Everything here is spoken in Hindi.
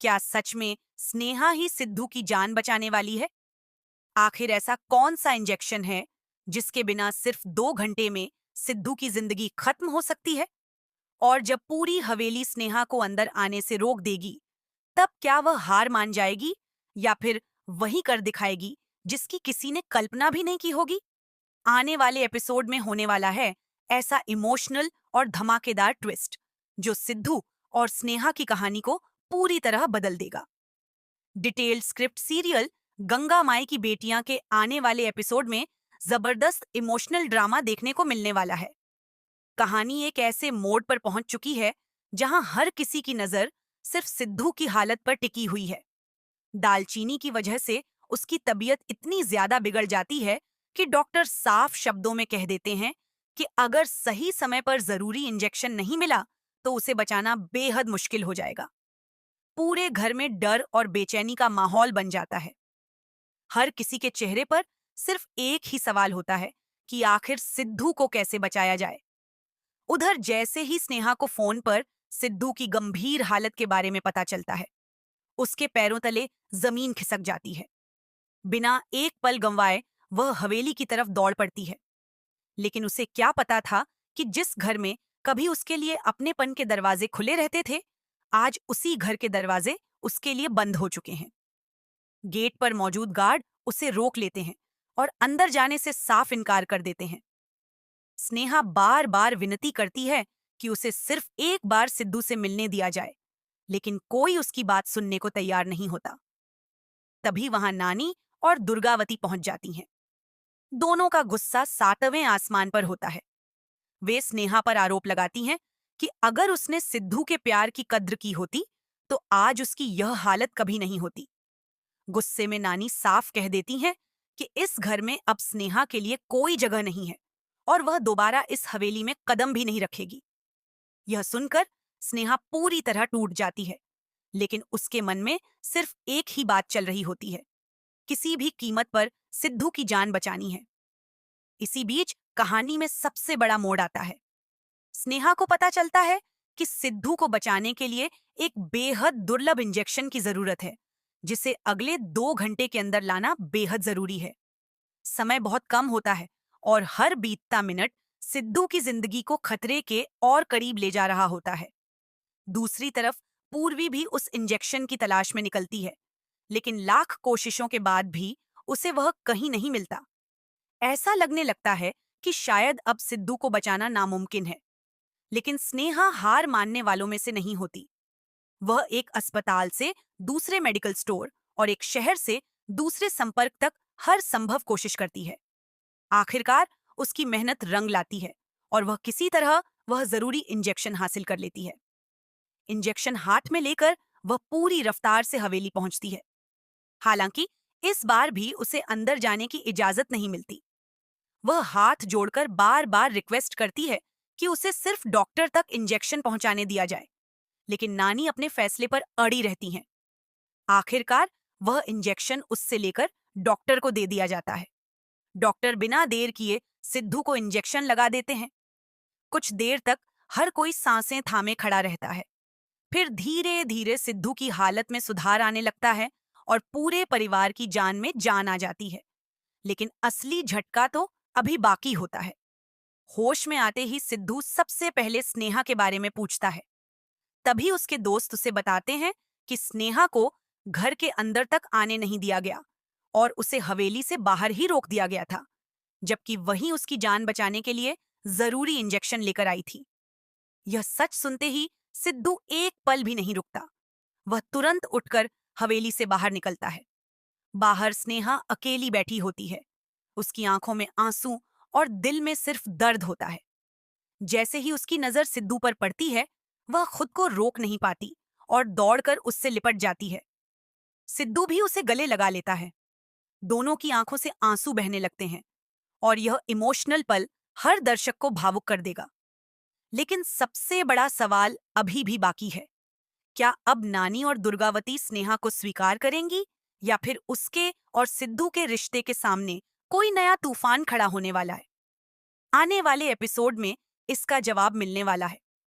क्या सच में स्नेहा ही सिद्धू की जान बचाने वाली है? आखिर ऐसा कौन सा इंजेक्शन है जिसके बिना सिर्फ 2 घंटे में सिद्धू की जिंदगी खत्म हो सकती है? और जब पूरी हवेली स्नेहा को अंदर आने से रोक देगी, तब क्या वह हार मान जाएगी या फिर वही कर दिखाएगी जिसकी किसी ने कल्पना भी नहीं की होगी? आने वाले एपिसोड में होने वाला है ऐसा इमोशनल और धमाकेदार ट्विस्ट जो सिद्धू और स्नेहा की कहानी को पूरी तरह बदल देगा। डिटेल्ड स्क्रिप्ट सीरियल गंगा माई की बेटियां के आने वाले एपिसोड में जबरदस्त इमोशनल ड्रामा देखने को मिलने वाला है। कहानी एक ऐसे मोड़ पर पहुंच चुकी है जहां हर किसी की नजर सिर्फ सिद्धू की हालत पर टिकी हुई है। दालचीनी की वजह से उसकी तबीयत इतनी ज्यादा बिगड़ जाती है कि डॉक्टर साफ शब्दों में कह देते हैं कि अगर सही समय पर जरूरी इंजेक्शन नहीं मिला तो उसे बचाना बेहद मुश्किल हो जाएगा। पूरे घर में डर और बेचैनी का माहौल बन जाता है। हर किसी के चेहरे पर सिर्फ एक ही सवाल होता है कि आखिर सिद्धू को कैसे बचाया जाए। उधर जैसे ही स्नेहा को फोन पर सिद्धू की गंभीर हालत के बारे में पता चलता है, उसके पैरों तले जमीन खिसक जाती है। बिना एक पल गंवाए वह हवेली की तरफ दौड़ पड़ती है। लेकिन उसे क्या पता था कि जिस घर में कभी उसके लिए अपनेपन के दरवाजे खुले रहते थे, आज उसी घर के दरवाजे उसके लिए बंद हो चुके हैं। गेट पर मौजूद गार्ड उसे रोक लेते हैं और अंदर जाने से साफ इनकार कर देते हैं। स्नेहा बार बार विनती करती है कि उसे सिर्फ एक बार सिद्धू से मिलने दिया जाए, लेकिन कोई उसकी बात सुनने को तैयार नहीं होता। तभी वहां नानी और दुर्गावती पहुंच जाती हैं। दोनों का गुस्सा सातवें आसमान पर होता है। वे स्नेहा पर आरोप लगाती हैं कि अगर उसने सिद्धू के प्यार की कद्र की होती तो आज उसकी यह हालत कभी नहीं होती। गुस्से में नानी साफ कह देती हैं कि इस घर में अब स्नेहा के लिए कोई जगह नहीं है और वह दोबारा इस हवेली में कदम भी नहीं रखेगी। यह सुनकर स्नेहा पूरी तरह टूट जाती है, लेकिन उसके मन में सिर्फ एक ही बात चल रही होती है, किसी भी कीमत पर सिद्धू की जान बचानी है। इसी बीच कहानी में सबसे बड़ा मोड़ आता है। स्नेहा को पता चलता है कि सिद्धू को बचाने के लिए एक बेहद दुर्लभ इंजेक्शन की जरूरत है, जिसे अगले 2 घंटे के अंदर लाना बेहद जरूरी है। समय बहुत कम होता है और हर बीतता मिनट सिद्धू की जिंदगी को खतरे के और करीब ले जा रहा होता है। दूसरी तरफ पूर्वी भी उस इंजेक्शन की तलाश में निकलती है, लेकिन लाख कोशिशों के बाद भी उसे वह कहीं नहीं मिलता। ऐसा लगने लगता है कि शायद अब सिद्धू को बचाना नामुमकिन है। लेकिन स्नेहा हार मानने वालों में से नहीं होती। वह एक अस्पताल से दूसरे मेडिकल स्टोर और एक शहर से दूसरे संपर्क तक हर संभव कोशिश करती है। आखिरकार उसकी मेहनत रंग लाती है और वह किसी तरह वह जरूरी इंजेक्शन हासिल कर लेती है। इंजेक्शन हाथ में लेकर वह पूरी रफ्तार से हवेली पहुंचती है। हालांकि इस बार भी उसे अंदर जाने की इजाजत नहीं मिलती। वह हाथ जोड़कर बार बार रिक्वेस्ट करती है कि उसे सिर्फ डॉक्टर तक इंजेक्शन पहुंचाने दिया जाए, लेकिन नानी अपने फैसले पर अड़ी रहती हैं। आखिरकार वह इंजेक्शन उससे लेकर डॉक्टर को दे दिया जाता है। डॉक्टर बिना देर किए सिद्धू को इंजेक्शन लगा देते हैं। कुछ देर तक हर कोई सांसें थामे खड़ा रहता है। फिर धीरे धीरे सिद्धू की हालत में सुधार आने लगता है और पूरे परिवार की जान में जान आ जाती है। लेकिन असली झटका तो अभी बाकी होता है। होश में आते ही सिद्धू सबसे पहले स्नेहा के बारे में पूछता है। तभी उसके दोस्त उसे बताते हैं कि स्नेहा को घर के अंदर तक आने नहीं दिया गया और उसे हवेली से बाहर ही रोक दिया गया था, जबकि वही उसकी जान बचाने के लिए जरूरी इंजेक्शन लेकर आई थी। यह सच सुनते ही सिद्धू एक पल भी नहीं रुकता। वह तुरंत उठकर हवेली से बाहर निकलता है। बाहर स्नेहा अकेली बैठी होती है। उसकी आंखों में आंसू और दिल में सिर्फ दर्द होता है। जैसे ही उसकी नजर सिद्धू पर पड़ती है, वह खुद को रोक नहीं पाती और दौड़कर उससे लिपट जाती है। सिद्धू भी उसे गले लगा लेता है। दोनों की आंखों से आंसू बहने लगते हैं और यह इमोशनल पल हर दर्शक को भावुक कर देगा। लेकिन सबसे बड़ा सवाल अभी भी बाकी है। क्या अब नानी और दुर्गावती स्नेहा को स्वीकार करेंगी या फिर उसके और सिद्धू के रिश्ते के सामने कोई नया तूफान खड़ा होने वाला है? आने वाले एपिसोड में इसका जवाब मिलने वाला है।